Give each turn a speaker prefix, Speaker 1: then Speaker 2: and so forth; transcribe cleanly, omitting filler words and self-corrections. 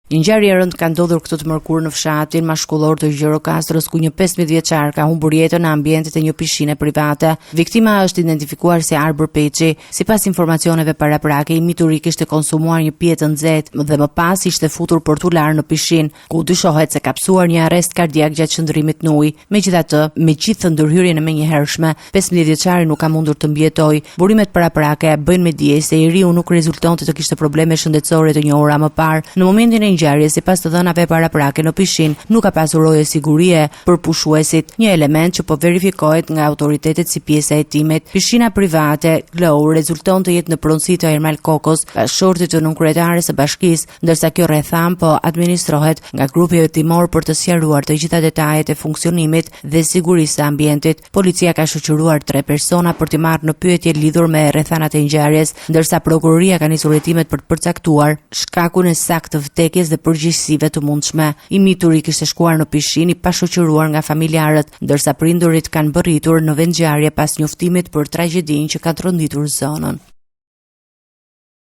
Speaker 1: Një ngjarje e rëndë ka ndodhur këtë të mërkurë në fshatin mashkullor të Gjirokastrës, ku një 15 vjeçar ka humbur jetën në ambientet e një pishine private. Viktima është identifikuar si Arbër Peçi. Sipas informacioneve paraprake, i mituri kishte konsumuar një pije të nxehtë dhe më pas ishte futur për t'u larë në pishinë, ku dyshohet se ka psuar një arrest kardiak gjatë qëndrimit në ujë. Megjithatë, me gjithë ndërhyrjen e menjëhershme, 15 vjeçari nuk ka mundur të mbijetojë. Burimet paraprake bëjnë me dije se i riu nuk rezultonte të kishte probleme shëndetësore të njohura më parë. Në momentin e ngjarjes, sipas të dhënave paraprake, në pishinë nuk ka pasur roje sigurie për pushuesit, një element që po verifikohet nga autoritetet si pjesa e hetimit. Pishina private Glow rezulton të jetë në pronësi të Ermal Kokos, bashkëshortit të nënkryetares së bashkisë, ndërsa kjo rretham po administrohet nga grupi hetimor për të sqaruar të gjitha detajet e funksionimit dhe sigurisë së ambientit. Policia ka shoqëruar 3 persona për t'i marrë në pyetje lidhur me rrethanat e ngjarjes, ndërsa prokuroria ka nisur hetimet për të përcaktuar shkakun e saktë të vdekjes dhe përgjegjësive të mundshme. I mituri kishte shkuar në pishinë pa shoqëruar nga familjarët, ndërsa prindurit kanë bërritur në vend ngjarje pas njoftimit për tragjedinë që ka tronditur zonën.